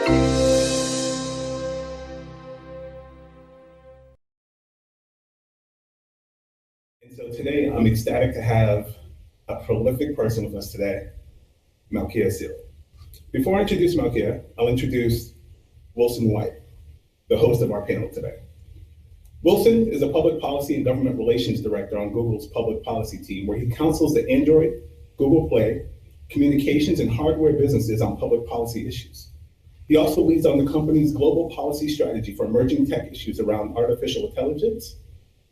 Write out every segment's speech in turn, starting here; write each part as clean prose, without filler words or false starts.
And so today, I'm ecstatic to have a prolific person with us today, Malkia Cyril. Before I introduce Malkia, I'll introduce Wilson White, the host of our panel today. Wilson is a public policy and government relations director on Google's public policy team, where he counsels the Android, Google Play, communications, and hardware businesses on public policy issues. He also leads on the company's global policy strategy for emerging tech issues around artificial intelligence,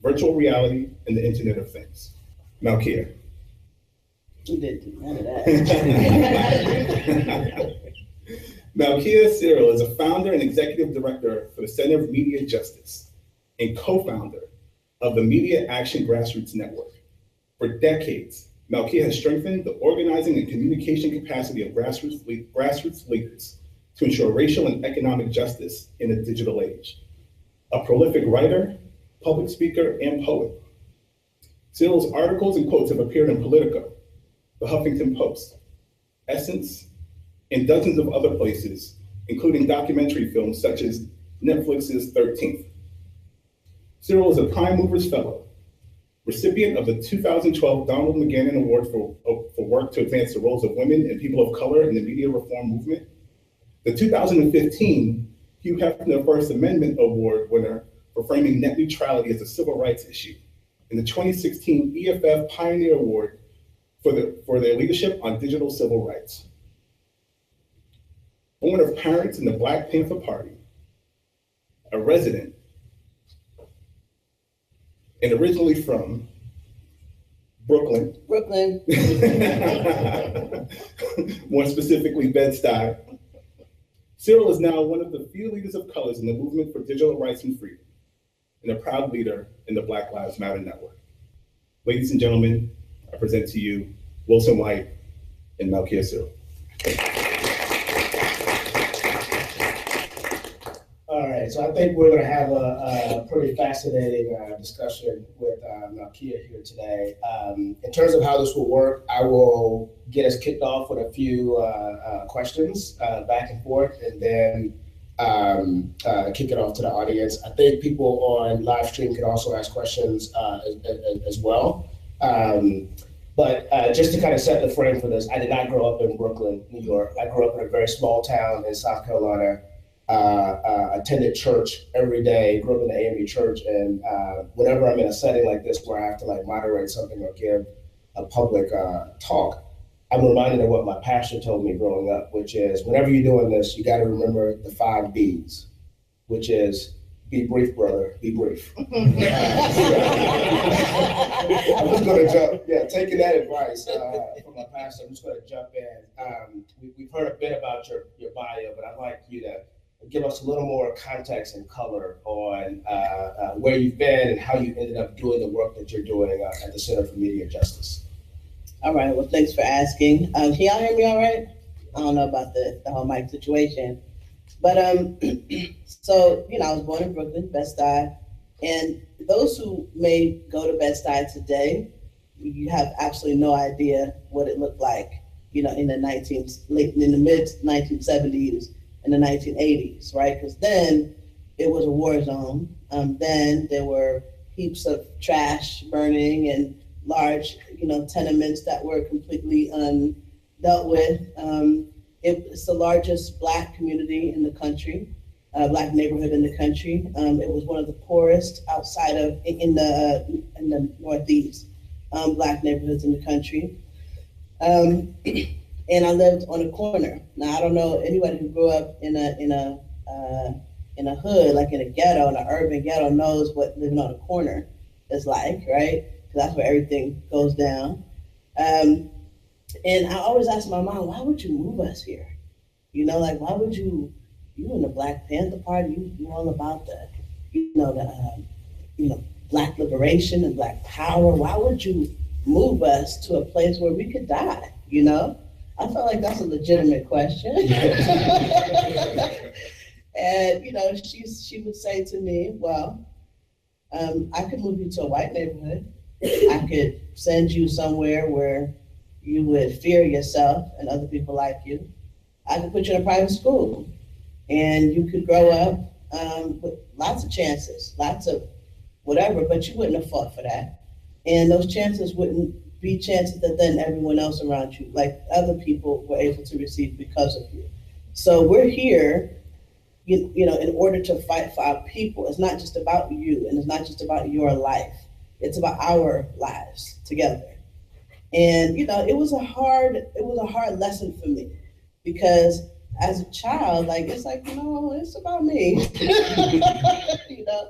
virtual reality, and the Internet of Things. Malkia. You didn't do none of that. Malkia Cyril is a founder and executive director for the Center of Media Justice and co-founder of the Media Action Grassroots Network. For decades, Malkia has strengthened the organizing and communication capacity of grassroots leaders to ensure racial and economic justice in a digital age. A prolific writer, public speaker, and poet, Cyril's articles and quotes have appeared in Politico, The Huffington Post, Essence, and dozens of other places, including documentary films such as Netflix's 13th. Cyril is a Prime Movers Fellow, recipient of the 2012 Donald McGannon Award for work to advance the roles of women and people of color in the media reform movement, the 2015 Hugh Hefner First Amendment Award winner for framing net neutrality as a civil rights issue, and the 2016 EFF Pioneer Award for their leadership on digital civil rights. Born of parents in the Black Panther Party, a resident, and originally from Brooklyn. More specifically, Bed-Stuy. Cyril is now one of the few leaders of colors in the movement for digital rights and freedom, and a proud leader in the Black Lives Matter Network. Ladies and gentlemen, I present to you Wilson White and Malkia Cyril. All right, so I think we're going to have a pretty fascinating discussion with Malkia here today. In terms of how this will work, I will get us kicked off with a few questions back and forth, and then kick it off to the audience. I think people on live stream can also ask questions as well. But just to kind of set the frame for this, I did not grow up in Brooklyn, New York. I grew up in a very small town in South Carolina. Attended church every day, grew up in the AME church, and whenever I'm in a setting like this where I have to like moderate something or give a public talk, I'm reminded of what my pastor told me growing up, which is whenever you're doing this, you got to remember the 5 B's, which is be brief, brother, be brief. I'm just going to jump, taking that advice from my pastor, I'm just going to jump in. We've heard a bit about your bio, but I'd like you to give us a little more context and color on where you've been and how you ended up doing the work that you're doing at the Center for Media Justice. All right, well, thanks for asking. Can y'all hear me all right? I don't know about the whole mic situation. But so, I was born in Brooklyn, Bed-Stuy, and those who may go to Bed-Stuy today, you have absolutely no idea what it looked like, in the mid 1970s and the 1980s, right? Because then it was a war zone. Then there were heaps of trash burning and large, tenements that were completely undealt with. It's the largest Black community in the country, Black neighborhood in the country. It was one of the poorest outside of in the Northeast, Black neighborhoods in the country. And I lived on a corner. Now I don't know anybody who grew up in a hood, like in a ghetto, in an urban ghetto, knows what living on a corner is like, right? Because that's where everything goes down. And I always ask my mom, why would you move us here? Why would you in the Black Panther Party, you all about the Black liberation and Black power. Why would you move us to a place where we could die, I felt like that's a legitimate question. And, she would say to me, well, I could move you to a white neighborhood. I could send you somewhere where you would fear yourself and other people like you. I could put you in a private school. And you could grow up with lots of chances, lots of whatever, but you wouldn't have fought for that. And those chances wouldn't be chances that then everyone else around you, like other people, were able to receive because of you. So we're here, you know, in order to fight for our people. It's not just about you, and it's not just about your life. It's about our lives together. And you know, it was a hard lesson for me, because as a child, like, it's like, no, it's about me. You know,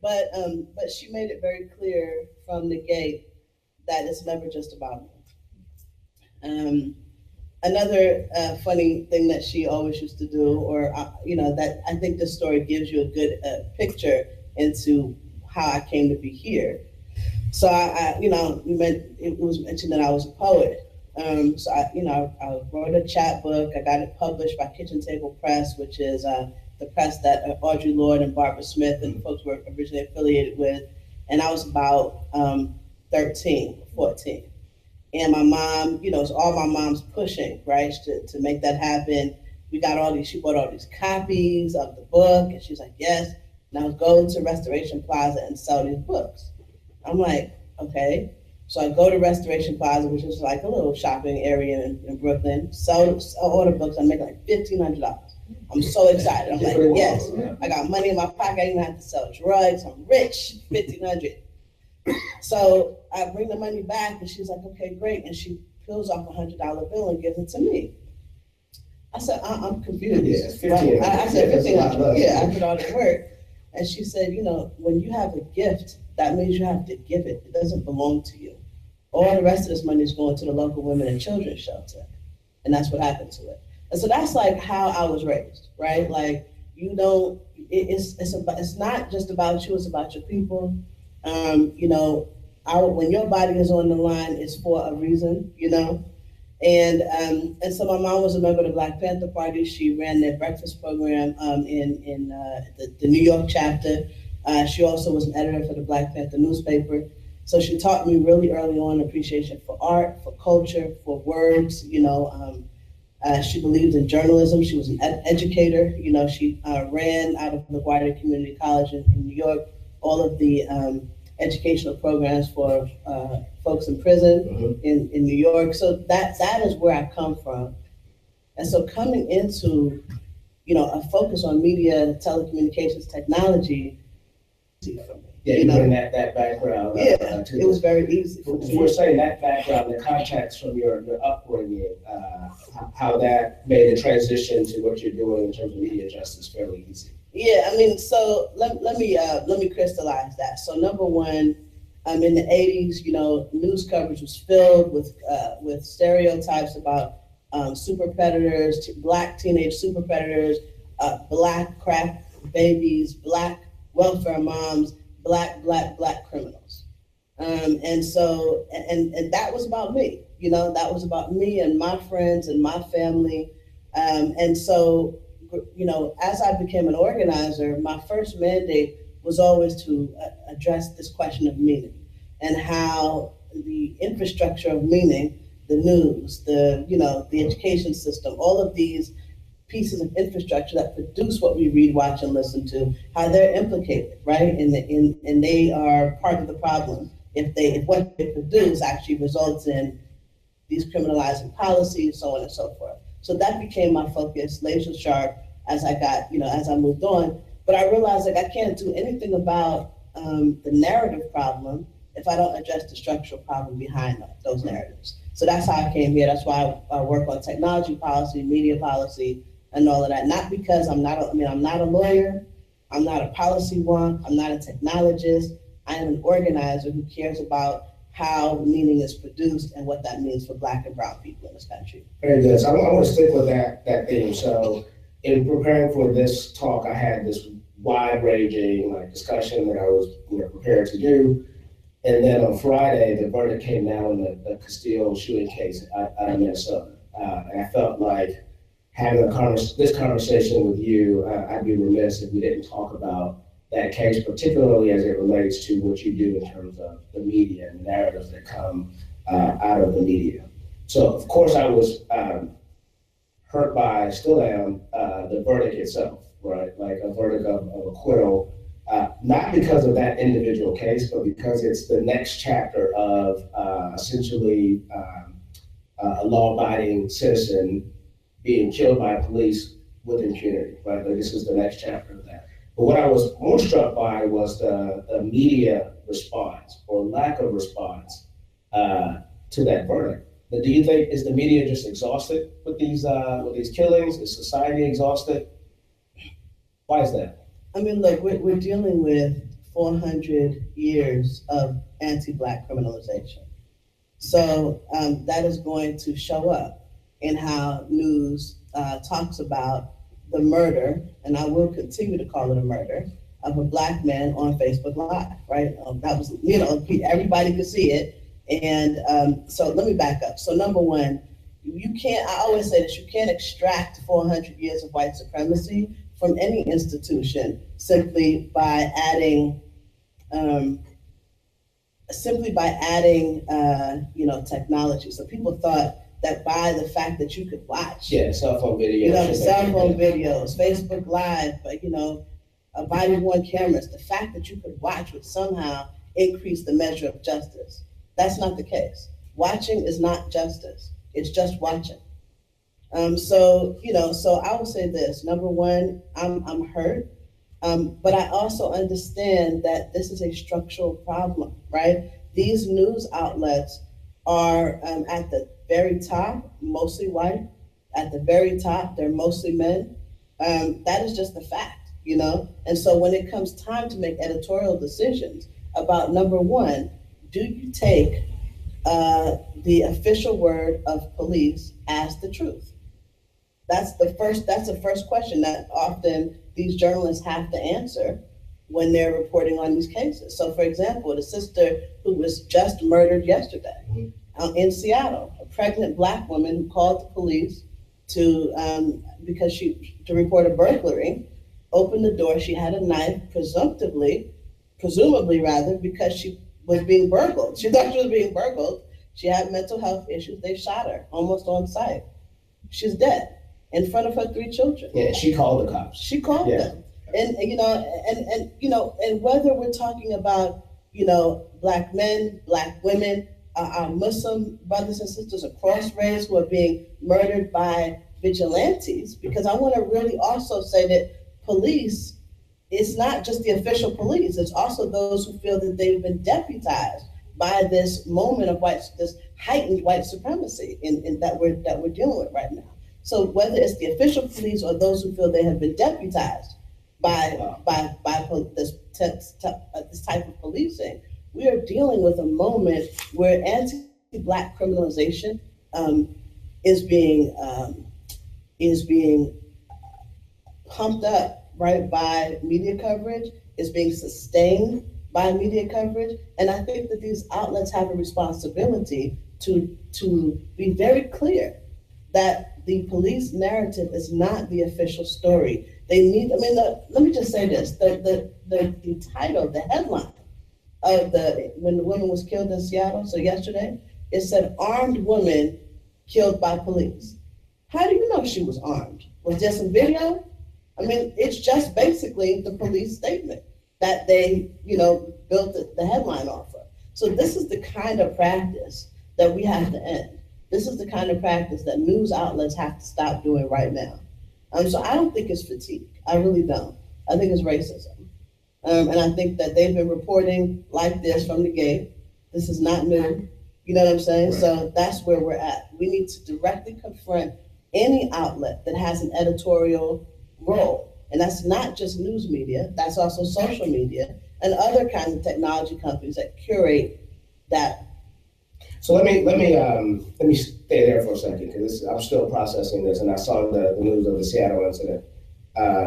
but she made it very clear from the gate that it's never just about me. Another funny thing that she always used to do, or you know, that I think this story gives you a good picture into how I came to be here. So you know, it was mentioned that I was a poet. So I wrote a chapbook. I got it published by Kitchen Table Press, which is the press that Audre Lorde and Barbara Smith and folks were originally affiliated with. And I was about 13, 14. And my mom, you know, it's all my mom's pushing, right, to make that happen. She bought all these copies of the book, and she's like, yes. And I was going to Restoration Plaza and sell these books. I'm like, okay. So I go to Restoration Plaza, which is like a little shopping area in Brooklyn, sell all the books. I make like $1,500. I'm so excited. I'm like, yes, I got money in my pocket. I didn't even have to sell drugs. I'm rich, $1,500. So I bring the money back, and she's like, okay, great. And she peels off a $100 bill and gives it to me. I said, I'm confused. Yeah, right? I said, $1,500. Yeah, I did all the work. And she said, you know, when you have a gift, that means you have to give it. It doesn't belong to you. All the rest of this money is going to the local women and children's shelter. And that's what happened to it. And so that's like how I was raised, right? Like, you don't, it's not just about you, it's about your people. You know, when your body is on the line, it's for a reason, you know? And so my mom was a member of the Black Panther Party. She ran their breakfast program in the New York chapter. She also was an editor for the Black Panther newspaper. So she taught me really early on appreciation for art, for culture, for words. You know, she believed in journalism. She was an educator. You know, she ran out of LaGuardia Community College in New York all of the educational programs for folks in prison in New York. So that is where I come from. And so coming into, you know, a focus on media, telecommunications, technology, yeah, you bring that background. Yeah, it was very easy. Before saying that background, the context from your upbringing, how that made the transition to what you're doing in terms of media justice fairly easy. Yeah, I mean, so let me crystallize that. So number one, in the 80s, you know, news coverage was filled with stereotypes about super predators, Black teenage super predators, Black crack babies, Black welfare moms, Black criminals. And so, and that was about me, you know, that was about me and my friends and my family. And so, you know, as I became an organizer, my first mandate was always to address this question of meaning and how the infrastructure of meaning, the news, the education system, all of these pieces of infrastructure that produce what we read, watch, and listen to, how they're implicated, right? And they are part of the problem if what they produce actually results in these criminalizing policies, so on and so forth. So that became my focus, laser sharp, as I moved on. But I realized like I can't do anything about the narrative problem if I don't address the structural problem behind those narratives. So that's how I came here. That's why I work on technology policy, media policy, and all of that. Not because I'm not a lawyer, I'm not a policy wonk, I'm not a technologist. I am an organizer who cares about how meaning is produced and what that means for Black and Brown people in this country. Very good. So I want to stick with that theme. So in preparing for this talk, I had this wide-ranging discussion that I was prepared to do. And then on Friday, the verdict came down in the Castile shooting case out of Minnesota. And I felt like having this conversation with you, I'd be remiss if we didn't talk about that case, particularly as it relates to what you do in terms of the media and the narratives that come out of the media. So, of course, I was hurt by, still am, the verdict itself, right? Like a verdict of acquittal, not because of that individual case, but because it's the next chapter of essentially a law-abiding citizen being killed by police with impunity, right? Like this is the next chapter of that. But what I was more struck by was the media response or lack of response to that verdict. But do you think, is the media just exhausted with these killings? Is society exhausted? Why is that? I mean, look, we're dealing with 400 years of anti-Black criminalization. So that is going to show up in how news talks about the murder, and I will continue to call it a murder, of a Black man on Facebook Live, right? That was, everybody could see it. And so let me back up. So number one, I always say this, you can't extract 400 years of white supremacy from any institution simply by adding technology. So people thought that by the fact that you could watch, cell phone videos, cell phone videos, Facebook Live, body-worn cameras, the fact that you could watch would somehow increase the measure of justice. That's not the case. Watching is not justice. It's just watching. So I will say this. Number one, I'm hurt, but I also understand that this is a structural problem, right? These news outlets are at the very top, mostly white. At the very top, they're mostly men. That is just a fact, And so when it comes time to make editorial decisions about, number one, do you take the official word of police as the truth? That's the first question that often these journalists have to answer when they're reporting on these cases. So for example, the sister who was just murdered yesterday in Seattle, a pregnant Black woman who called the police to report a burglary, opened the door, she had a knife, presumably because she was being burgled. She thought she was being burgled. She had mental health issues. They shot her almost on sight. She's dead in front of her 3 children. Yeah, she called the cops. She called them. And whether we're talking about, Black men, Black women, our Muslim brothers and sisters across race who are being murdered by vigilantes, because I want to really also say that police, it's not just the official police, it's also those who feel that they've been deputized by this moment of this heightened white supremacy that we're dealing with right now. So whether it's the official police or those who feel they have been deputized by this type of policing, we are dealing with a moment where anti-Black criminalization is being pumped up, right, by media coverage, is being sustained by media coverage. And I think that these outlets have a responsibility to be very clear that the police narrative is not the official story. Let me just say this, the title, the headline of when the woman was killed in Seattle, so yesterday, it said, "Armed woman killed by police." How do you know she was armed? Was there some video? It's just basically the police statement that they, built the headline off of. So this is the kind of practice that we have to end. This is the kind of practice that news outlets have to stop doing right now. So I don't think it's fatigue. I really don't. I think it's racism. And I think that they've been reporting like this from the gate. This is not new. You know what I'm saying? Right. So that's where we're at. We need to directly confront any outlet that has an editorial role. And that's not just news media, that's also social media and other kinds of technology companies that curate that. So let me stay there for a second, because I'm still processing this, and I saw the news of the Seattle incident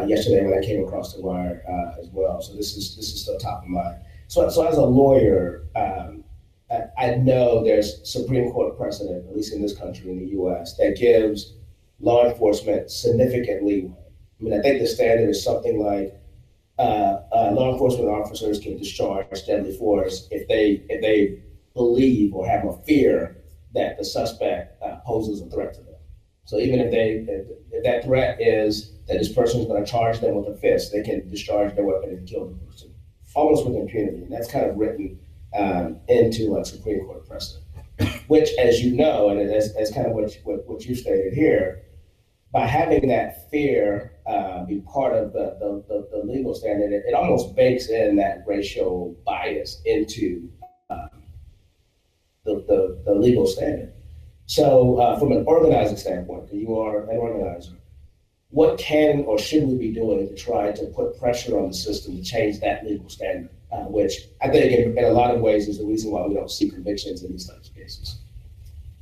yesterday when I came across the wire as well. So this is still top of mind. So as a lawyer, I know there's Supreme Court precedent, at least in this country, in the U.S., that gives law enforcement significant leeway. I think the standard is something like law enforcement officers can discharge deadly force if they believe or have a fear that the suspect poses a threat to them. So even if that threat is that this person is going to charge them with a fist, they can discharge their weapon and kill the person, almost with impunity. And that's kind of written into Supreme Court precedent, which, as you know, and as kind of what you stated here, by having that fear be part of the legal standard, it almost bakes in that racial bias into the legal standard. So from an organizing standpoint, because you are an organizer, what can or should we be doing to try to put pressure on the system to change that legal standard, which I think in a lot of ways is the reason why we don't see convictions in these types of cases?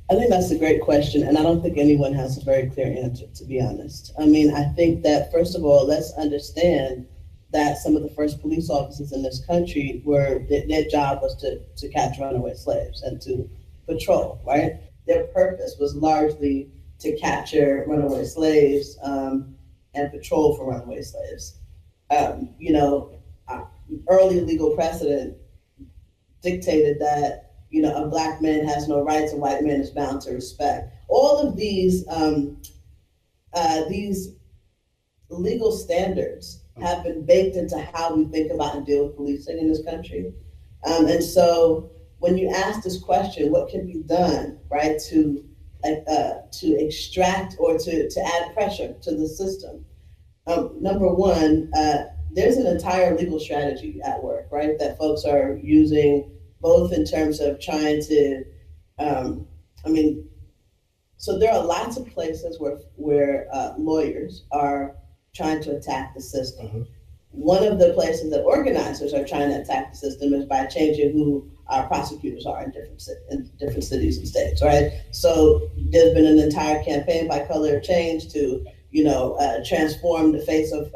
I think that's a great question, and I don't think anyone has a very clear answer, to be honest. I mean, I think that, first of all, let's understand that some of the first police officers in this country their job was to catch runaway slaves and to patrol, right? Their purpose was largely to capture runaway slaves and patrol for runaway slaves. Early legal precedent dictated that a black man has no rights, a white man is bound to respect. All of these legal standards have been baked into how we think about and deal with policing in this country. And so when you ask this question, what can be done, right, to extract or to add pressure to the system? Number one, there's an entire legal strategy at work, right, that folks are using, both in terms of trying to, so there are lots of places where lawyers are trying to attack the system. Mm-hmm. One of the places that organizers are trying to attack the system is by changing who our prosecutors are in different cities and states, right? So there's been an entire campaign by Color of Change to, transform the face of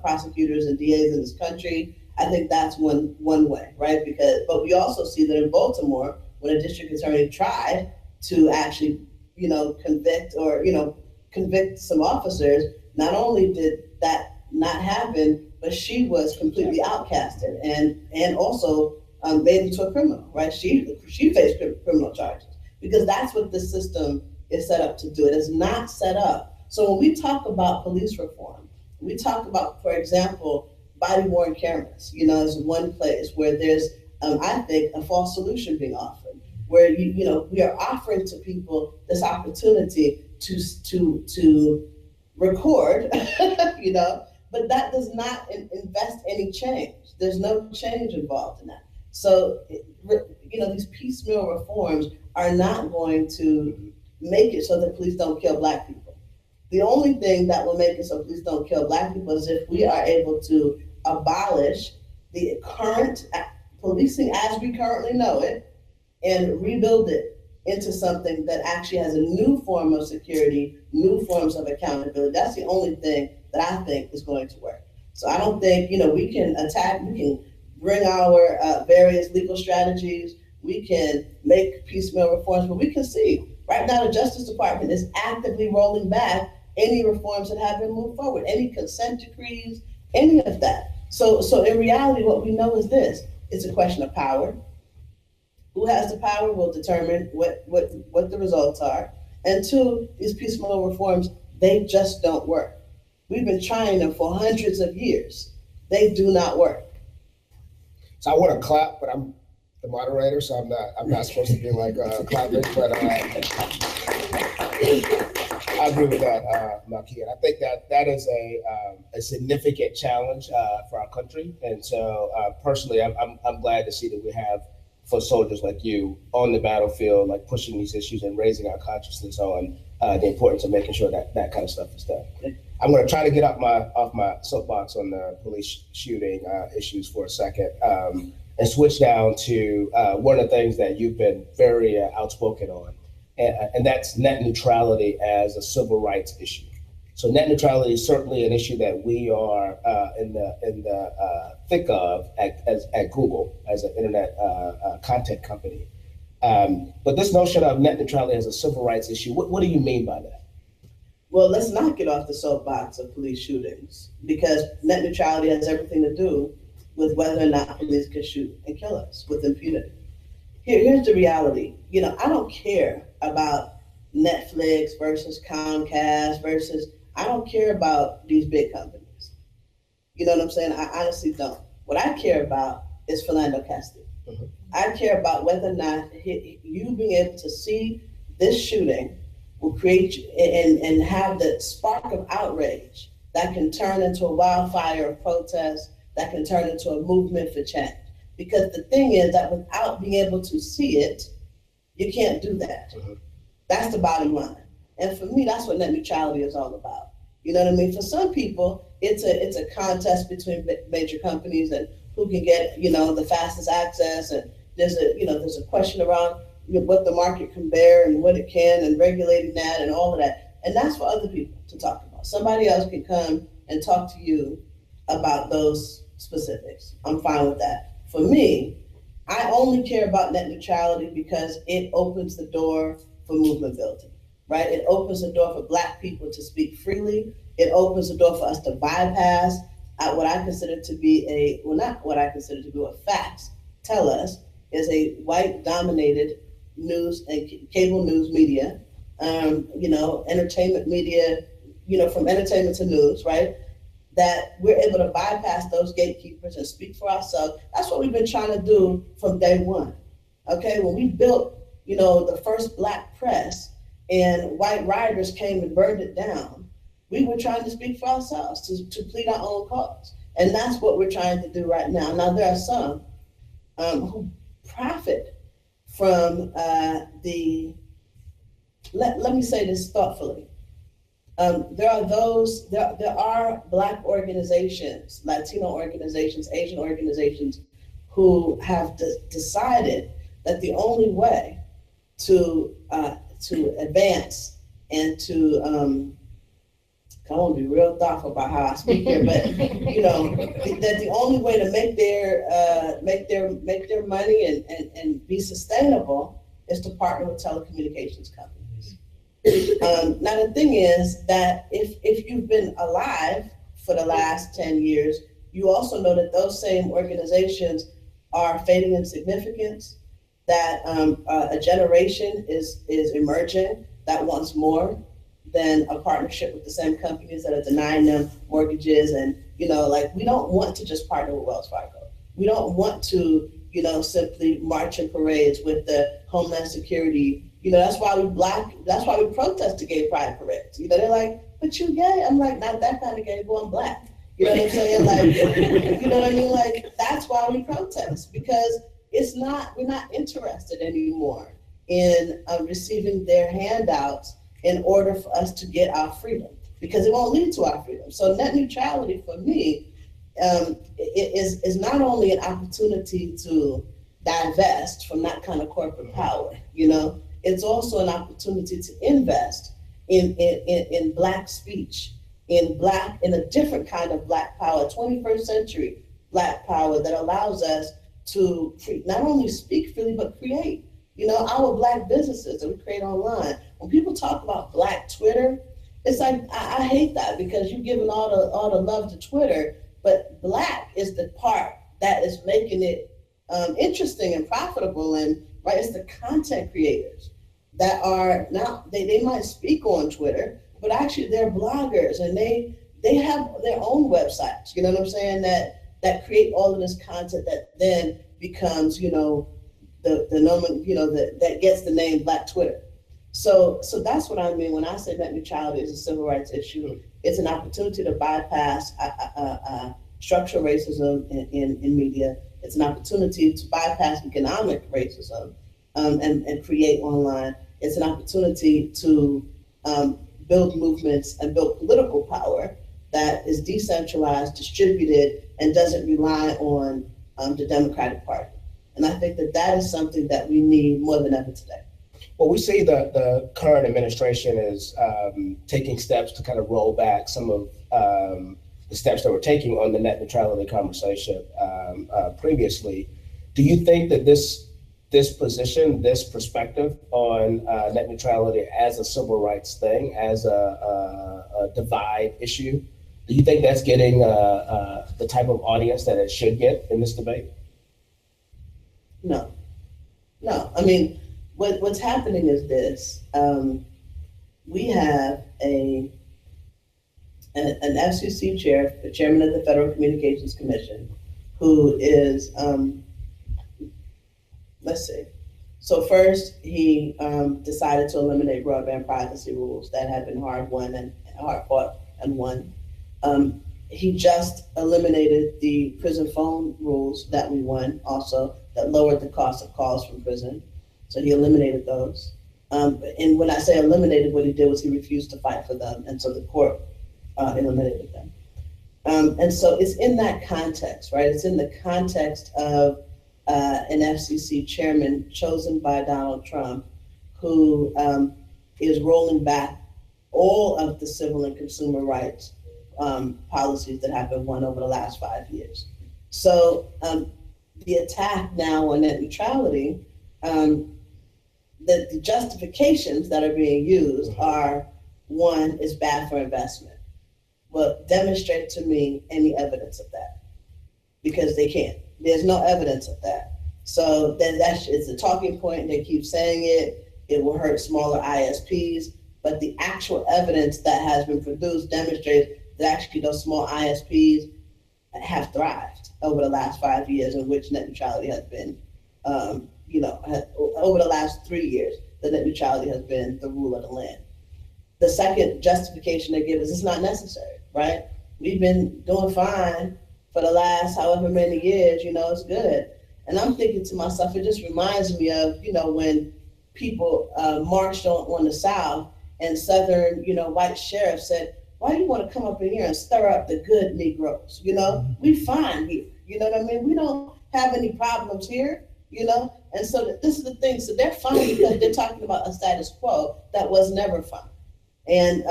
prosecutors and DAs in this country. I think that's one way, right? But we also see that in Baltimore, when a district attorney tried to actually, convict some officers, not only did that not happen, but she was completely outcasted and also made into a criminal, right? She faced criminal charges because that's what the system is set up to do. It is not set up. So when we talk about police reform, we talk about, for example, body-worn cameras, is one place where there's, I think, a false solution being offered, where we are offering to people this opportunity to record, but that does not invest any change. There's no change involved in that. So, these piecemeal reforms are not going to make it so that police don't kill Black people. The only thing that will make it so police don't kill Black people is if we are able to abolish the current policing as we currently know it and rebuild it into something that actually has a new form of security, new forms of accountability. That's the only thing that I think is going to work. So I don't think, we can bring our various legal strategies, we can make piecemeal reforms, but we can see right now the Justice Department is actively rolling back any reforms that have been moved forward, any consent decrees, any of that. So in reality, what we know is this: it's a question of power. Who has the power will determine what the results are. And two, these piecemeal reforms, they just don't work. We've been trying them for hundreds of years. They do not work. So I want to clap, but I'm the moderator, so I'm not supposed to be like clapping, but I agree with that, Malkia. And I think that is a significant challenge for our country. And so personally, I'm glad to see that we have foot soldiers like you on the battlefield, like pushing these issues and raising our consciousness on the importance of making sure that kind of stuff is done. I'm going to try to get off my soapbox on the police shooting issues for a second and switch down to one of the things that you've been very outspoken on, and that's net neutrality as a civil rights issue. So net neutrality is certainly an issue that we are in the thick of at Google as an internet content company. But this notion of net neutrality as a civil rights issue, what do you mean by that? Well, let's not get off the soapbox of police shootings, because net neutrality has everything to do with whether or not police can shoot and kill us with impunity. Here's the reality. I don't care about Netflix versus Comcast versus, I don't care about these big companies. You know what I'm saying? I honestly don't. What I care about is Philando Castile. Mhm. I care about whether or not you being able to see this shooting will create and have the spark of outrage that can turn into a wildfire of protest, that can turn into a movement for change. Because the thing is that without being able to see it, you can't do that. Mhm. That's the bottom line. And for me, that's what net neutrality is all about. You know what I mean? For some people, it's a contest between major companies and who can get, the fastest access. And there's a question around what the market can bear and what it can, and regulating that and all of that. And that's for other people to talk about. Somebody else can come and talk to you about those specifics. I'm fine with that. For me, I only care about net neutrality because it opens the door for movement building, right? It opens the door for Black people to speak freely. It opens the door for us to bypass what I consider to be not what I consider to be what facts tell us is a white dominated news and cable news media, entertainment media, from entertainment to news, right? That we're able to bypass those gatekeepers and speak for ourselves. That's what we've been trying to do from day one. Okay, when we built, the first Black press and white rioters came and burned it down, we were trying to speak for ourselves, to plead our own cause. And that's what we're trying to do right now. Now, there are some who profit from let me say this thoughtfully. There are Black organizations, Latino organizations, Asian organizations who have decided that the only way to advance and to I want to be real thoughtful about how I speak here, but that the only way to make their money and be sustainable is to partner with telecommunications companies. Now the thing is that if you've been alive for the last 10 years, you also know that those same organizations are fading in significance, that a generation is emerging that wants more than a partnership with the same companies that are denying them mortgages. And, we don't want to just partner with Wells Fargo. We don't want to, simply march in parades with the Homeland Security. That's why we protest the gay pride parades. They're like, but you gay? I'm like, not that kind of gay, boy, I'm Black. You know what I'm saying? Like, you know what I mean? Like, that's why we protest, because we're not interested anymore in receiving their handouts in order for us to get our freedom, because it won't lead to our freedom. So net neutrality for me is not only an opportunity to divest from that kind of corporate power, it's also an opportunity to invest in Black speech, in a different kind of Black power, 21st century Black power that allows us to not only speak freely, but create. Our Black businesses that we create online. When people talk about Black Twitter, it's like, I hate that, because you're giving all the love to Twitter, but Black is the part that is making it interesting and profitable. And right, it's the content creators that are now, they might speak on Twitter, but actually they're bloggers, and they have their own websites, you know what I'm saying, that create all of this content that then becomes, that gets the name Black Twitter. So that's what I mean when I say net neutrality is a civil rights issue. It's an opportunity to bypass structural racism in media. It's an opportunity to bypass economic racism and create online. It's an opportunity to build movements and build political power that is decentralized, distributed, and doesn't rely on the Democratic Party. And I think that is something that we need more than ever today. Well, we see that the current administration is taking steps to kind of roll back some of the steps that we're taking on the net neutrality conversation previously. Do you think that this position, this perspective on net neutrality as a civil rights thing, as a divide issue, do you think that's getting the type of audience that it should get in this debate? No. I mean, what's happening is this. we have an FCC chair, the chairman of the Federal Communications Commission, who is, let's see. So first, he decided to eliminate broadband privacy rules that had been hard fought and won. He just eliminated the prison phone rules that we won also, that lowered the cost of calls from prison. So he eliminated those. And when I say eliminated, what he did was he refused to fight for them. And so the court eliminated them. And so it's in that context, right? It's in the context of an FCC chairman chosen by Donald Trump, who is rolling back all of the civil and consumer rights policies that have been won over the last 5 years. So the attack now on net neutrality, the justifications that are being used are, one, is bad for investment. Well, demonstrate to me any evidence of that, because they can't. There's no evidence of that. So then it's a talking point. They keep saying it. It will hurt smaller ISPs, but the actual evidence that has been produced demonstrates that actually those small ISPs have thrived over the last 5 years, in which net neutrality has been, over the last 3 years, the net neutrality has been the rule of the land. The second justification they give is it's not necessary, right? We've been doing fine for the last however many years, it's good. And I'm thinking to myself, it just reminds me of, when people marched on the South and Southern, white sheriffs said, why do you want to come up in here and stir up the good Negroes? We fine here. You know what I mean? We don't have any problems here, And so this is the thing. So they're fine because they're talking about a status quo that was never fine. And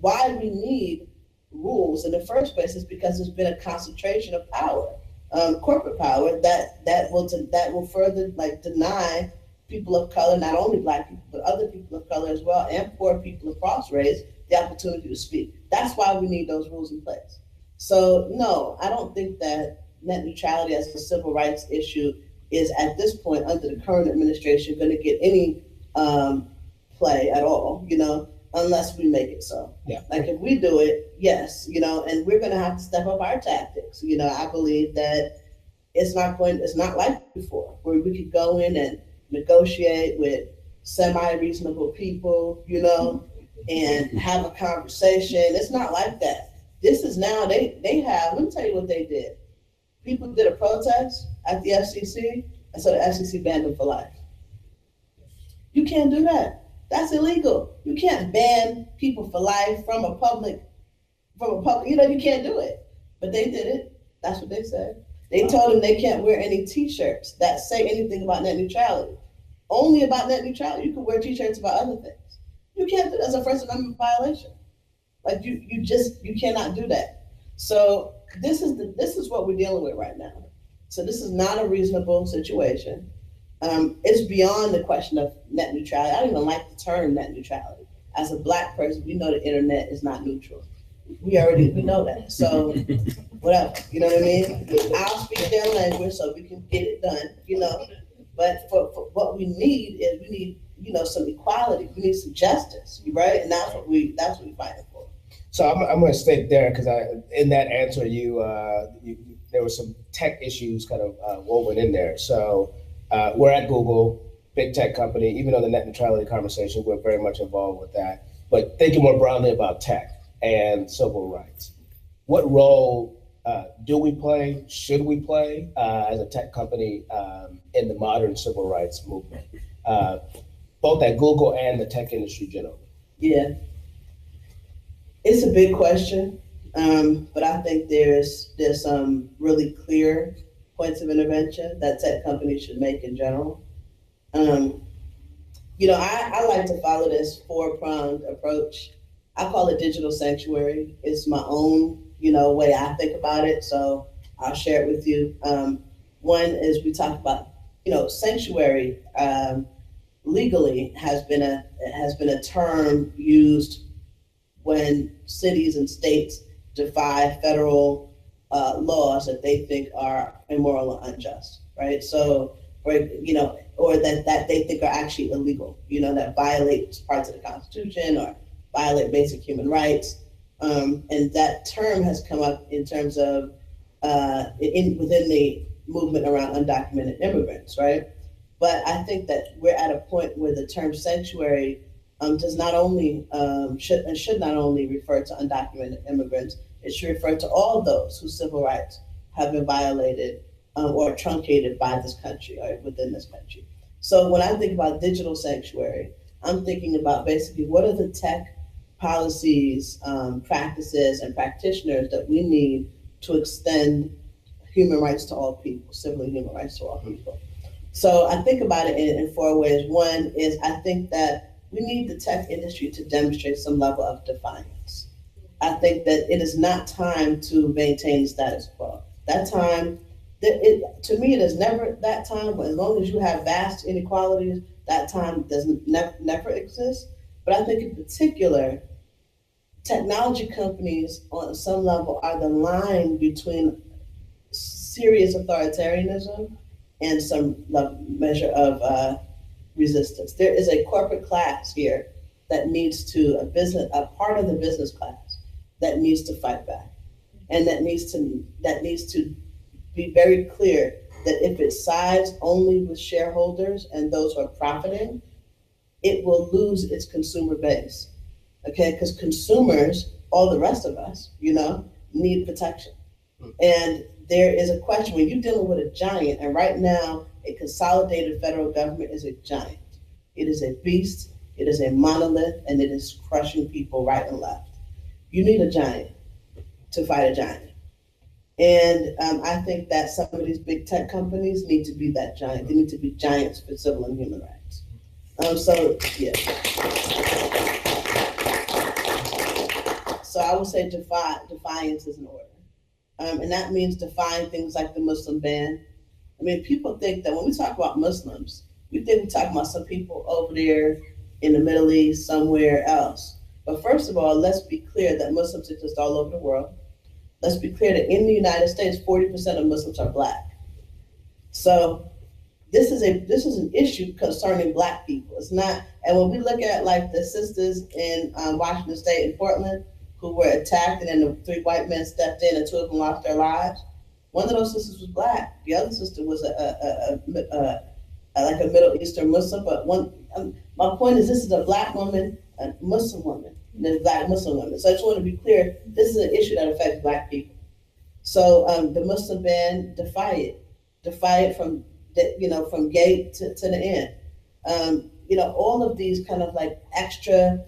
why we need rules in the first place is because there's been a concentration of power, corporate power that will further deny people of color, not only Black people, but other people of color as well, and poor people across race, the opportunity to speak. That's why we need those rules in place. So no, I don't think that net neutrality as a civil rights issue is at this point under the current administration going to get any play at all, unless we make it so. Yeah. Like if we do it, yes, and we're going to have to step up our tactics. I believe that it's not like before, where we could go in and negotiate with semi-reasonable people, and have a conversation. It's not like that. This is now, they have, let me tell you what they did. People did a protest at the FCC, and so the FCC banned them for life. You can't do that. That's illegal. You can't ban people for life from a public, you can't do it. But they did it. That's what they said. They told them they can't wear any t-shirts that say anything about net neutrality. Only about net neutrality. You can wear t-shirts about other things. You can't do that as a First Amendment violation. Like you cannot do that. So this is what we're dealing with right now. So this is not a reasonable situation. It's beyond the question of net neutrality. I don't even like the term net neutrality. As a Black person, we know the internet is not neutral. We know that. So whatever, you know what I mean? I'll speak their language so we can get it done, But for what we need is some equality. We need some justice, right? And that's what we're fighting for. So I'm going to stay there because in that answer there were some tech issues kind of woven in there. So we're at Google, big tech company. Even on the net neutrality conversation, we're very much involved with that. But thinking more broadly about tech and civil rights, what role do we play? Should we play as a tech company in the modern civil rights movement, both at Google and the tech industry generally? Yeah. It's a big question, but I think there's some really clear points of intervention that tech companies should make in general. I like to follow this 4-pronged approach. I call it digital sanctuary. It's my own, way I think about it. So I'll share it with you. One is we talk about, sanctuary legally has been a term used when cities and states defy federal laws that they think are immoral or unjust, right? So or or that they think are actually illegal, that violate parts of the Constitution or violate basic human rights. And that term has come up in terms of within the movement around undocumented immigrants, right? But I think that we're at a point where the term sanctuary does not only should not only refer to undocumented immigrants, it should refer to all those whose civil rights have been violated or truncated by this country or within this country. So when I think about digital sanctuary, I'm thinking about basically what are the tech policies, practices, and practitioners that we need to extend human rights to all people, civil and human rights to all people. So I think about it in four ways. One is I think that we need the tech industry to demonstrate some level of defiance. I think that it is not time to maintain the status quo. That time, to me, it is never that time, but as long as you have vast inequalities, that time doesn't never exist. But I think in particular, technology companies on some level are the line between serious authoritarianism and some measure of resistance. There is a corporate class here that needs to, a part of the business class that needs to fight back. And that needs to be very clear that if it sides only with shareholders and those who are profiting, it will lose its consumer base. Okay, because consumers, all the rest of us, need protection. And there is a question when you're dealing with a giant, and right now a consolidated federal government is a giant. It is a beast, it is a monolith, and it is crushing people right and left. You need a giant to fight a giant. And I think that some of these big tech companies need to be that giant. They need to be giants for civil and human rights. So I would say defiance is in order. And that means defying things like the Muslim ban. I mean, people think that when we talk about Muslims, we think we're talking about some people over there in the Middle East, somewhere else. But first of all, let's be clear that Muslims exist all over the world. Let's be clear that in the United States, 40% of Muslims are Black. So this is an issue concerning Black people. It's not, and when we look at like the sisters in Washington State and Portland who were attacked and then the 3 white men stepped in and 2 of them lost their lives, one of those sisters was Black. The other sister was like a Middle Eastern Muslim, but my point is this is a Black woman, a Muslim woman, and there's Black Muslim women. So I just want to be clear, this is an issue that affects Black people. So the Muslim ban, defy it from gate to the end. All of these kind of like extra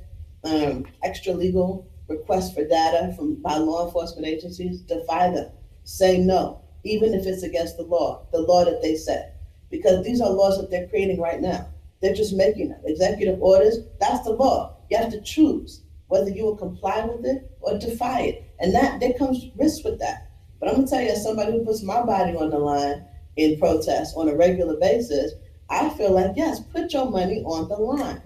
legal requests for data by law enforcement agencies, defy them. Say no, even if it's against the law that they set. Because these are laws that they're creating right now. They're just making them. Executive orders, that's the law. You have to choose whether you will comply with it or defy it. And there comes risk with that. But I'm gonna tell you, as somebody who puts my body on the line in protest on a regular basis, I feel like, yes, put your money on the line.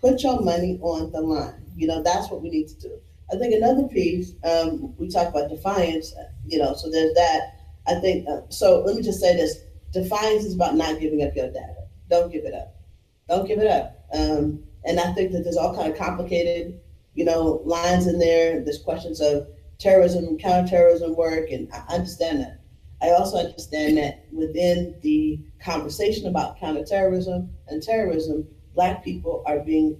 Put your money on the line. That's what we need to do. I think another piece, we talk about defiance, so there's that. I think, so let me just say this. Defiance is about not giving up your data. Don't give it up. Don't give it up. And I think that there's all kind of complicated, lines in there. There's questions of terrorism and counterterrorism work, and I understand that. I also understand that within the conversation about counterterrorism and terrorism, Black people are being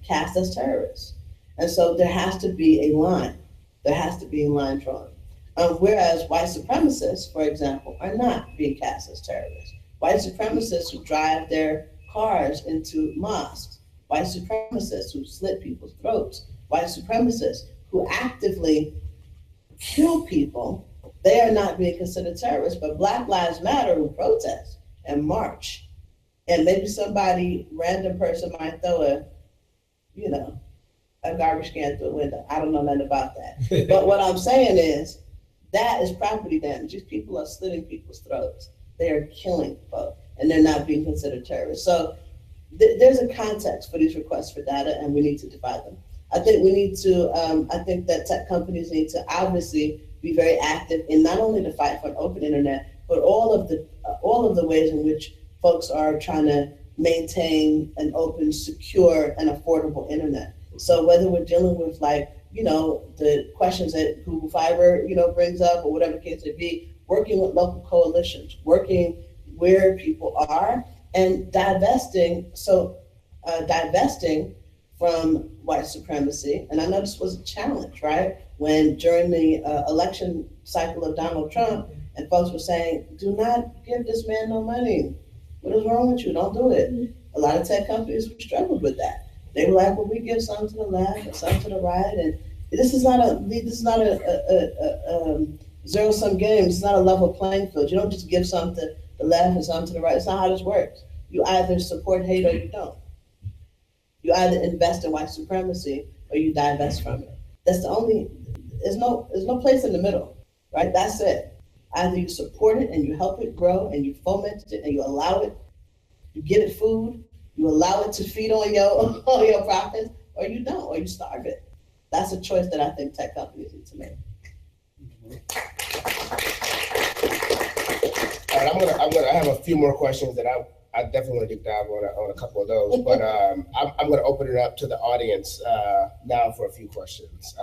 cast as terrorists. And so there has to be a line. There has to be a line drawn. Whereas white supremacists, for example, are not being cast as terrorists. White supremacists who drive their cars into mosques, white supremacists who slit people's throats, white supremacists who actively kill people, they are not being considered terrorists. But Black Lives Matter who protest and march, and maybe somebody, random person might throw a garbage can through a window. I don't know nothing about that. But what I'm saying is, that is property damage. These people are slitting people's throats. They are killing folks, and they're not being considered terrorists. So there's a context for these requests for data, and we need to divide them. I think we need to, I think that tech companies need to obviously be very active in not only the fight for an open internet, but but all of the ways in which folks are trying to maintain an open, secure, and affordable internet. So whether we're dealing with the questions that Google Fiber, brings up, or whatever the case may be, working with local coalitions, working where people are, and divesting from white supremacy. And I know this was a challenge, right? When during the election cycle of Donald Trump, and folks were saying, do not give this man no money. What is wrong with you? Don't do it. A lot of tech companies struggled with that. They were like, well, we give some to the left and some to the right, and this is not a zero-sum game. It's not a level playing field. You don't just give some to the left and some to the right. It's not how this works. You either support hate or you don't. You either invest in white supremacy or you divest from it. There's no place in the middle, right? That's it. Either you support it and you help it grow and you foment it and you allow it, you give it food, you allow it to feed on your profits, or you don't, or you starve it. That's a choice that I think tech companies need to make. All right, I have a few more questions that I definitely want to deep dive on a couple of those, but I'm going to open it up to the audience now for a few questions.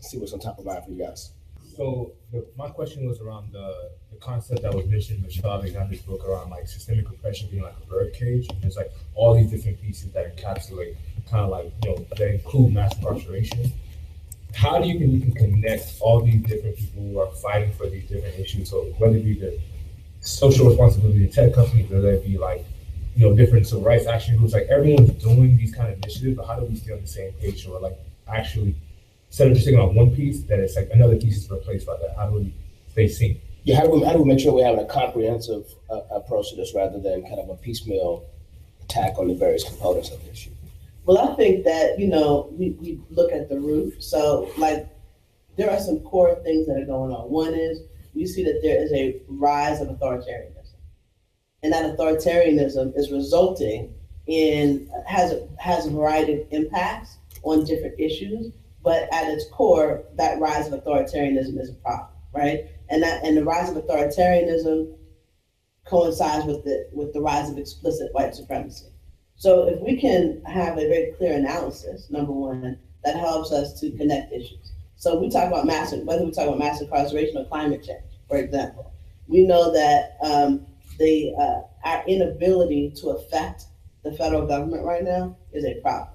See what's on top of mind for you guys. So my question was around the concept that was mentioned in Michelle Alexander's book around systemic oppression being like a birdcage. And there's all these different pieces that encapsulate that include mass incarceration. How do you think you can connect all these different people who are fighting for these different issues? So whether it be the social responsibility of tech companies, whether it be different civil rights action groups, everyone's doing these kind of initiatives, but how do we stay on the same page? Or actually, instead of just taking on one piece, that it's another piece is replaced by that. How do we stay synced? Yeah, how do we make sure we're having a comprehensive approach to this rather than kind of a piecemeal attack on the various components of the issue? Well, I think that, we look at the root. So there are some core things that are going on. One is we see that there is a rise of authoritarianism. And that authoritarianism is resulting in, has a variety of impacts on different issues, but at its core, that rise of authoritarianism is a problem, right? And the rise of authoritarianism coincides with the rise of explicit white supremacy. So if we can have a very clear analysis, number one, that helps us to connect issues. So we talk about whether we talk about mass incarceration or climate change, for example, we know that our inability to affect the federal government right now is a problem.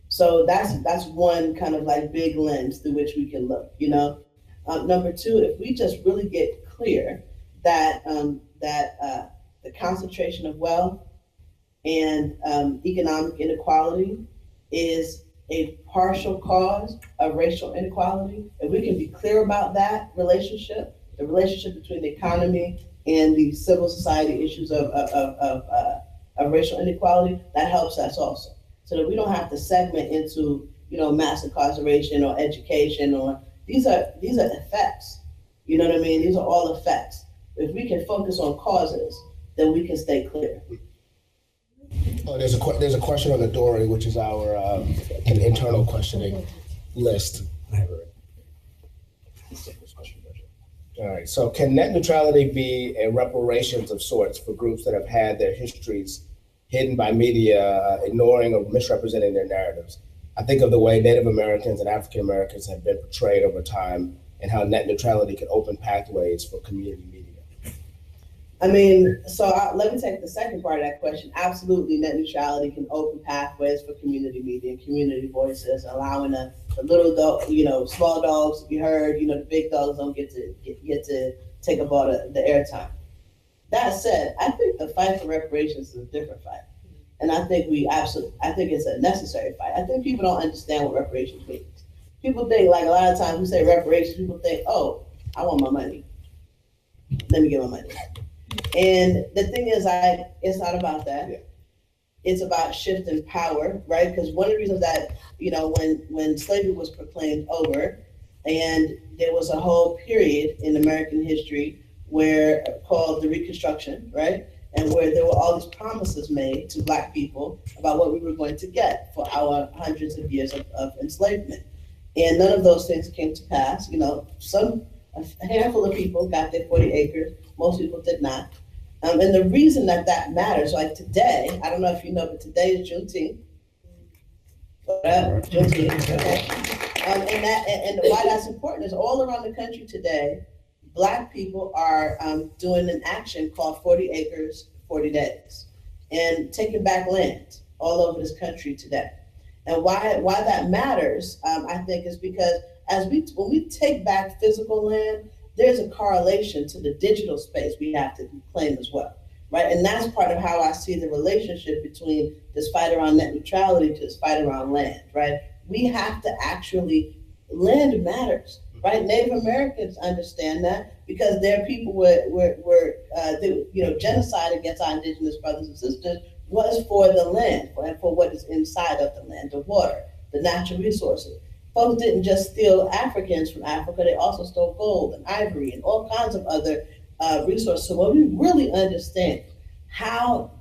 So that's one kind of big lens through which we can look. Number two, if we just really get clear that the concentration of wealth and economic inequality is a partial cause of racial inequality, if we can be clear about that relationship, the relationship between the economy and the civil society issues of racial inequality, that helps us also. So that we don't have to segment into, mass incarceration or education, or these are effects. You know what I mean? These are all effects. If we can focus on causes, then we can stay clear. Oh, there's a question on the Dory, which is our an internal questioning list. All right. So, can net neutrality be a reparations of sorts for groups that have had their histories hidden by media, ignoring or misrepresenting their narratives? I think of the way Native Americans and African Americans have been portrayed over time, and how net neutrality can open pathways for community media. Let me take the second part of that question. Absolutely, net neutrality can open pathways for community media, community voices, allowing the little dog, small dogs to be heard. The big dogs don't get to take up all the airtime. That said, I think the fight for reparations is a different fight, and I think it's a necessary fight. I think people don't understand what reparations means. People think a lot of times we say reparations, people think, oh, I want my money. Let me get my money. And the thing is, it's not about that. Yeah. It's about shifting power, right? Because one of the reasons that, when slavery was proclaimed over, and there was a whole period in American history called the Reconstruction, right? And where there were all these promises made to Black people about what we were going to get for our hundreds of years of enslavement. And none of those things came to pass. Some A handful of people got their 40 acres. Most people did not. And the reason that matters, like today, I don't know if you know, but today is Juneteenth. Juneteenth, okay. And why that's important is all around the country today, Black people are doing an action called 40 Acres, 40 Days, and taking back land all over this country today. And why that matters, I think, is because when we take back physical land, there's a correlation to the digital space we have to claim as well, right? And that's part of how I see the relationship between this fight around net neutrality to this fight around land, right? We have to actually, land matters, right? Native Americans understand that because their people genocide against our indigenous brothers and sisters was for the land, and for what is inside of the land, the water, the natural resources. Folks didn't just steal Africans from Africa, they also stole gold and ivory and all kinds of other resources. So when we really understand how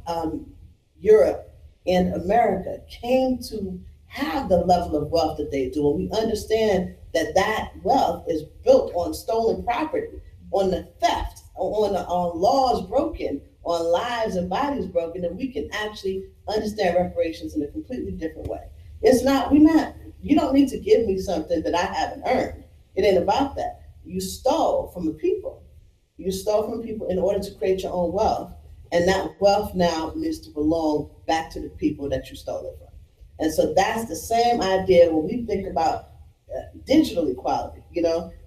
Europe and America came to have the level of wealth that they do, and we understand that wealth is built on stolen property, on the theft, on laws broken, on lives and bodies broken, and we can actually understand reparations in a completely different way. You don't need to give me something that I haven't earned. It ain't about that. You stole from the people. You stole from people in order to create your own wealth. And that wealth now needs to belong back to the people that you stole it from. And so that's the same idea when we think about digital equality.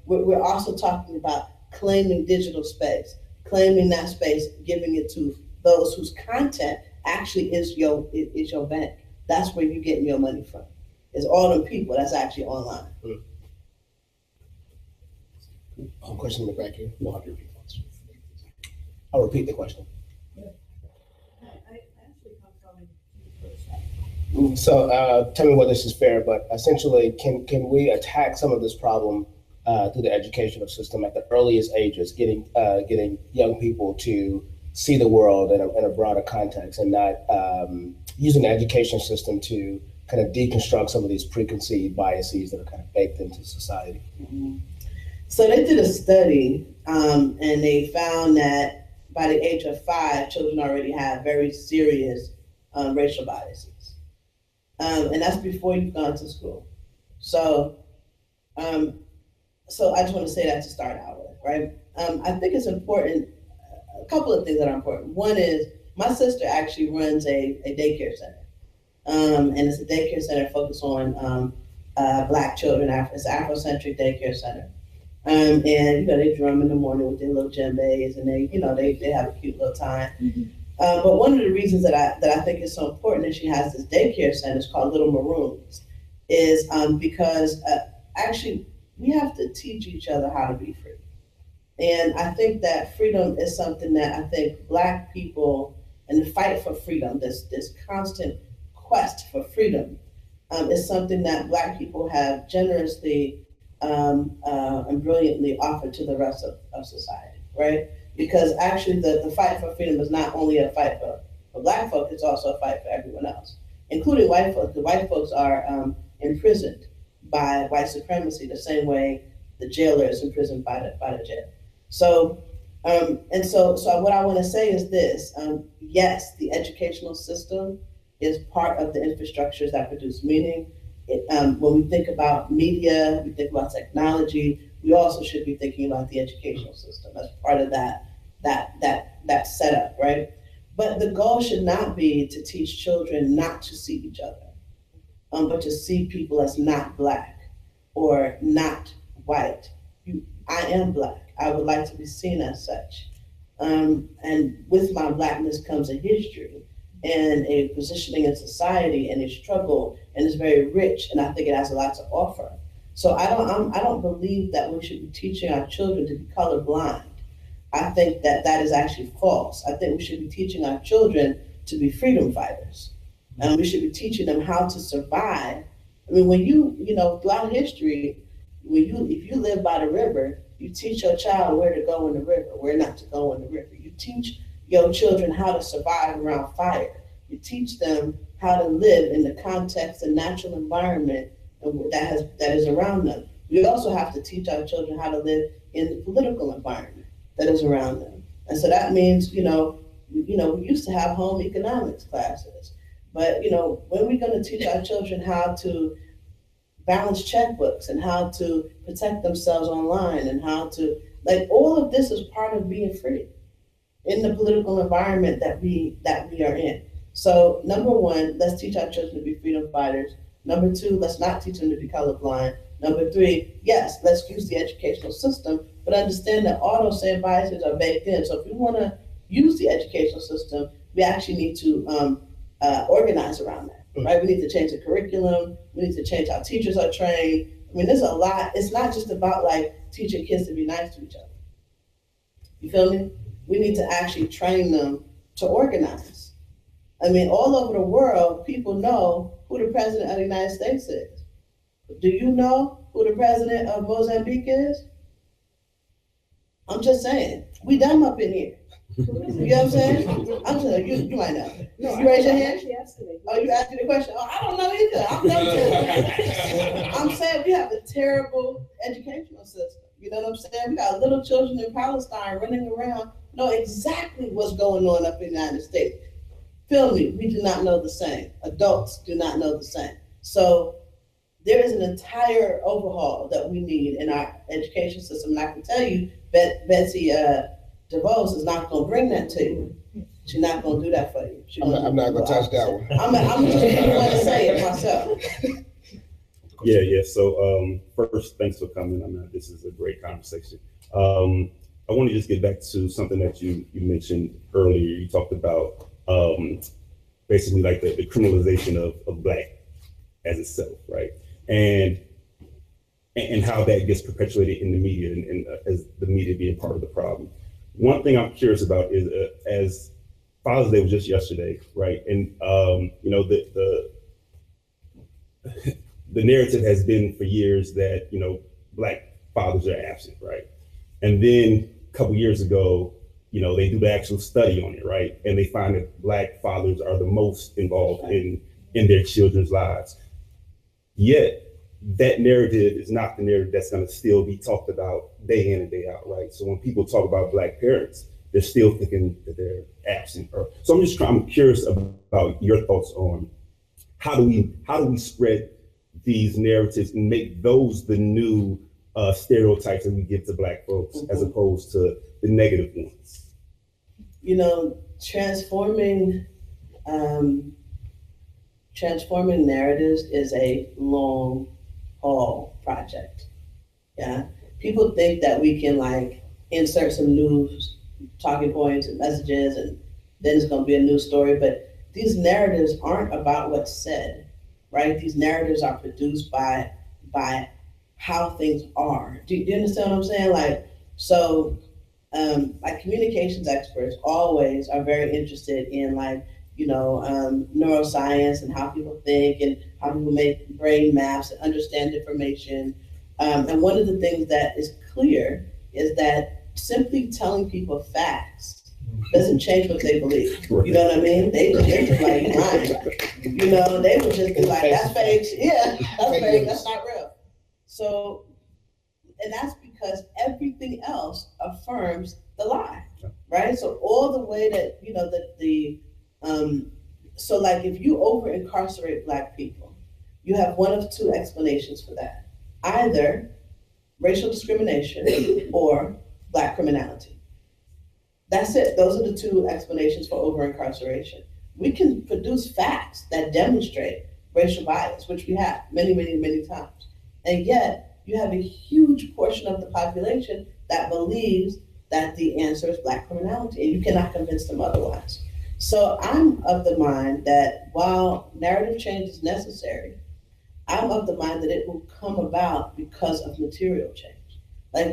We're also talking about claiming digital space, claiming that space, giving it to those whose content actually is your bank. That's where you're getting your money from. It's all them people that's actually online. Question in the back here. No, I'll repeat the question. So tell me whether this is fair, but essentially, can we attack some of this problem through the educational system at the earliest ages, getting young people to see the world in a broader context, and not using the education system to kind of deconstruct some of these preconceived biases that are kind of baked into society? Mm-hmm. So they did a study, and they found that by the age of 5, children already have very serious racial biases. And that's before you've gone to school. So I just want to say that to start out with, right? I think it's important, a couple of things that are important. One is, my sister actually runs a daycare center. And it's a daycare center focused on Black children. It's an Afrocentric daycare center. And they drum in the morning with their little djembes, and they have a cute little time. Mm-hmm. But one of the reasons that I think is so important that she has this daycare center, it's called Little Maroons, is because actually we have to teach each other how to be free. And I think that freedom is something that I think Black people, and the fight for freedom, this constant quest for freedom, is something that Black people have generously and brilliantly offered to the rest of society, right? Because actually the fight for freedom is not only a fight for Black folk, it's also a fight for everyone else, including white folks, because white folks are imprisoned by white supremacy the same way the jailer is imprisoned by the jail. So what I want to say is this: yes, the educational system is part of the infrastructures that produce meaning. When we think about media, we think about technology, we also should be thinking about the educational system as part of that setup, right? But the goal should not be to teach children not to see each other, but to see people as not Black or not white. I am Black. I would like to be seen as such. And with my Blackness comes a history and a positioning in society and a struggle, and it's very rich, and I think it has a lot to offer. So I don't believe that we should be teaching our children to be colorblind. I think that is actually false. I think we should be teaching our children to be freedom fighters. And we should be teaching them how to survive. I mean, when throughout history, if you live by the river, you teach your child where to go in the river, where not to go in the river. You teach your children how to survive around fire. You teach them how to live in the context and natural environment that is around them. We also have to teach our children how to live in the political environment that is around them. And so that means, we used to have home economics classes, but, when are we going to teach our children how to balance checkbooks and how to protect themselves online and how to, all of this is part of being free in the political environment that we are in. So number one, let's teach our children to be freedom fighters. Number two, let's not teach them to be colorblind. Number three, yes, let's use the educational system, but understand that all those same biases are baked in. So if we want to use the educational system, we actually need to organize around that, right? We need to change the curriculum. We need to change how teachers are trained. I mean, there's a lot. It's not just about teaching kids to be nice to each other. You feel me? We need to actually train them to organize. I mean, all over the world, people know who the president of the United States is. Do you know who the president of Mozambique is? I'm just saying, we dumb up in here. You know what I'm saying? I'm saying, you might know. No, You raise your hand? Oh, You asking the question? Oh, I don't know either. I'm dumb too. I'm saying we have a terrible educational system. You know what I'm saying? We got little children in Palestine running around, know exactly what's going on up in the United States. Feel me, we do not know the same. Adults do not know the same. So there is an entire overhaul that we need in our education system. And I can tell you, Betsy DeVos is not going to bring that to you. She's not going to do that for you. I'm not going to touch that one. I'm just going to say it myself. Yeah. So first, thanks for coming. This is a great conversation. I want to just get back to something that you mentioned earlier. You talked about basically the criminalization of Black as itself, right? And how that gets perpetuated in the media and as the media being part of the problem. One thing I'm curious about is as Father's Day was just yesterday, right? And the narrative has been for years that Black fathers are absent, right? And then a couple years ago, they do the actual study on it, right? And they find that Black fathers are the most involved in their children's lives. Yet that narrative is not the narrative that's going to still be talked about day in and day out, right? So when people talk about Black parents, they're still thinking that they're absent. So I'm curious about your thoughts on how do we spread these narratives and make those the new stereotypes that we give to Black folks, as opposed to the negative ones. Transforming narratives is a long haul project. Yeah, people think that we can insert some news talking points and messages, and then it's going to be a news story. But these narratives aren't about what's said, right? These narratives are produced by how things are. Do you understand what I'm saying? Communications experts always are very interested in neuroscience and how people think and how people make brain maps and understand information. And one of the things that is clear is that simply telling people facts doesn't change what they believe. You know what I mean? They just lying. They would just be that's fake. Yeah, that's fake. That's not real. So, and that's because everything else affirms the lie, right? So all the way that, if you over-incarcerate Black people, you have one of two explanations for that. Either racial discrimination or Black criminality. That's it. Those are the two explanations for over-incarceration. We can produce facts that demonstrate racial bias, which we have many, many, many times. And yet, you have a huge portion of the population that believes that the answer is Black criminality, and you cannot convince them otherwise. So I'm of the mind that while narrative change is necessary, I'm of the mind that it will come about because of material change.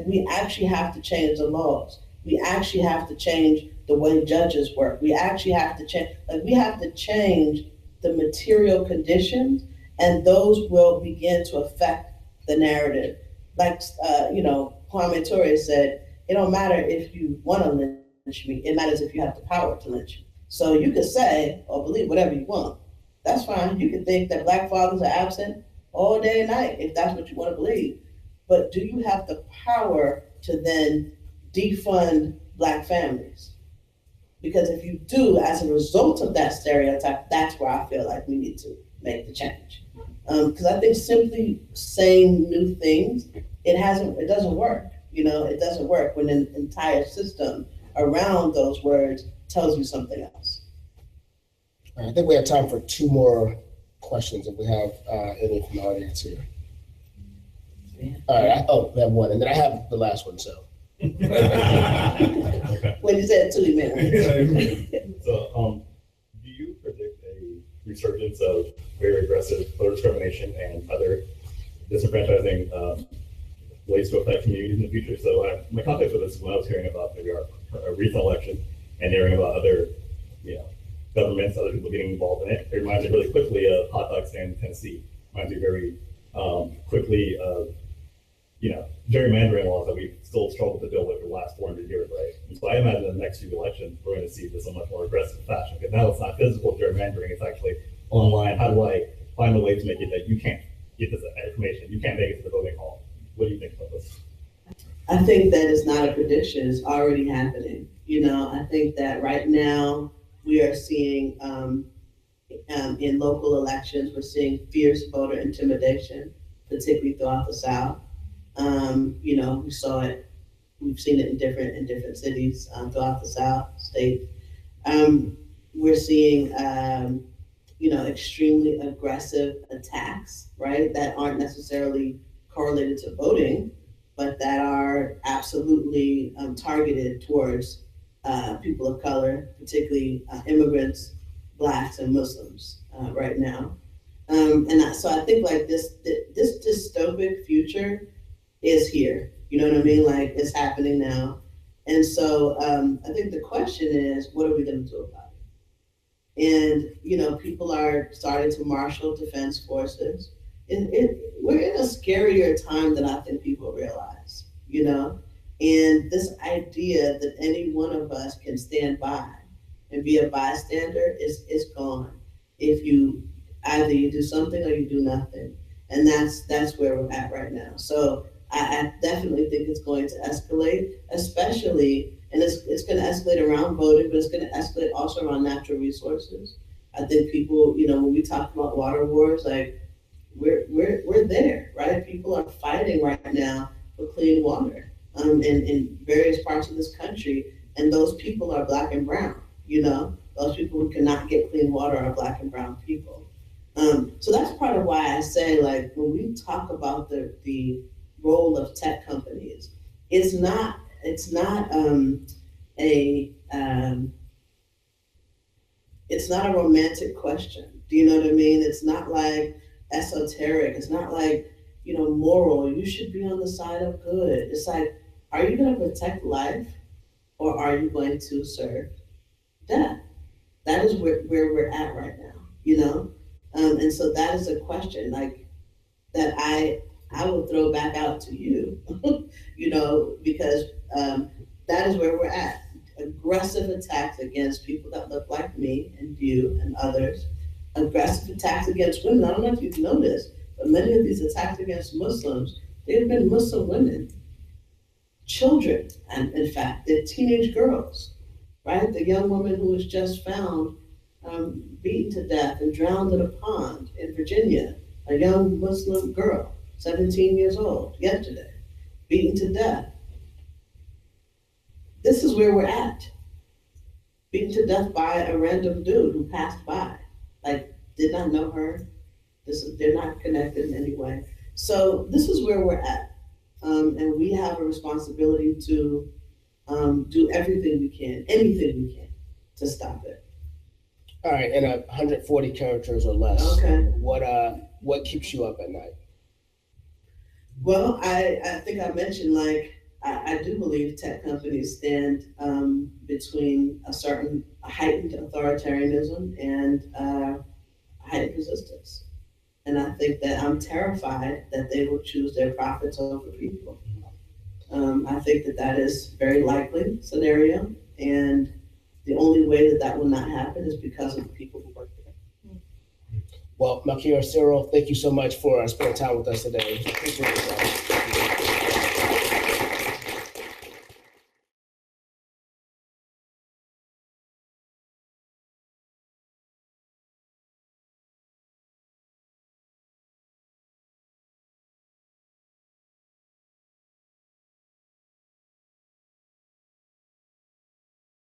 We actually have to change the laws. We actually have to change the way judges work. We actually have to change, we have to change the material conditions, and those will begin to affect the narrative. Kwame Ture said, it don't matter if you want to lynch me, it matters if you have the power to lynch me. So you could say or believe whatever you want. That's fine. You could think that Black fathers are absent all day and night if that's what you want to believe. but do you have the power to then defund Black families? Because if you do, as a result of that stereotype, that's where I feel like we need to make the change. Because I think simply saying new things, it doesn't work. It doesn't work when an entire system around those words tells you something else. All right, I think we have time for 2 more questions if we have any from the audience here. All right, we have one, and then I have the last one, so. When you said 2 minutes. So, do you predict a resurgence of very aggressive voter discrimination and other disenfranchising ways to affect communities in the future? So, my context for this is when I was hearing about maybe our recent election and hearing about other, governments, other people getting involved in it. It reminds me really quickly of hot dog stand in Tennessee. Reminds me very quickly of gerrymandering laws that we've still struggled to deal with for the last 400 years, right? And so I imagine in the next few elections, we're going to see this in a much more aggressive fashion. Because now it's not physical gerrymandering, it's actually online. How do I find a way to make it that you can't get this information, you can't make it to the voting hall? What do you think about this? I think that it's not a prediction, it's already happening. I think that right now we are seeing in local elections, we're seeing fierce voter intimidation, particularly throughout the South. We saw it, we've seen it in different cities throughout the South state. We're seeing, extremely aggressive attacks, right? That aren't necessarily correlated to voting, but that are absolutely targeted towards people of color, particularly immigrants, Blacks, and Muslims right now. So I think like this dystopic future is here. You know what I mean? Like it's happening now. And so I think the question is, what are we going to do about it? And, people are starting to marshal defense forces. We're in a scarier time than I think people realize, And this idea that any one of us can stand by and be a bystander is gone. If either you do something or you do nothing. And that's where we're at right now. So I definitely think it's going to escalate, especially, and it's going to escalate around voting, but it's going to escalate also around natural resources. I think people, when we talk about water wars, like we're there, right? People are fighting right now for clean water in various parts of this country, and those people are Black and brown. Those people who cannot get clean water are Black and brown people. So that's part of why I say, like, when we talk about the role of tech companies, it's not a romantic question. Do you know what I mean? It's not like esoteric. It's not like, moral. You should be on the side of good. It's like, are you going to protect life or are you going to serve death? That is where we're at right now, And so that is a question like that I will throw back out to you, because that is where we're at. Aggressive attacks against people that look like me and you and others. Aggressive attacks against women. I don't know if you've noticed, but many of these attacks against Muslims, they've been Muslim women, children, and in fact, they're teenage girls, right? The young woman who was just found beaten to death and drowned in a pond in Virginia, a young Muslim girl, 17 years old, yesterday, beaten to death. This is where we're at. Beaten to death by a random dude who passed by, like did not know her. They're not connected in any way. So this is where we're at. And we have a responsibility to do everything we can, anything we can to stop it. All right, and 140 characters or less. Okay. What keeps you up at night? Well, I think I mentioned, like, I do believe tech companies stand between a heightened authoritarianism and heightened resistance. And I think that I'm terrified that they will choose their profits over people. I think that is very likely scenario. And the only way that will not happen is because of the people who work there. Well, Malkia Cyril, thank you so much for spending time with us today. Appreciate it.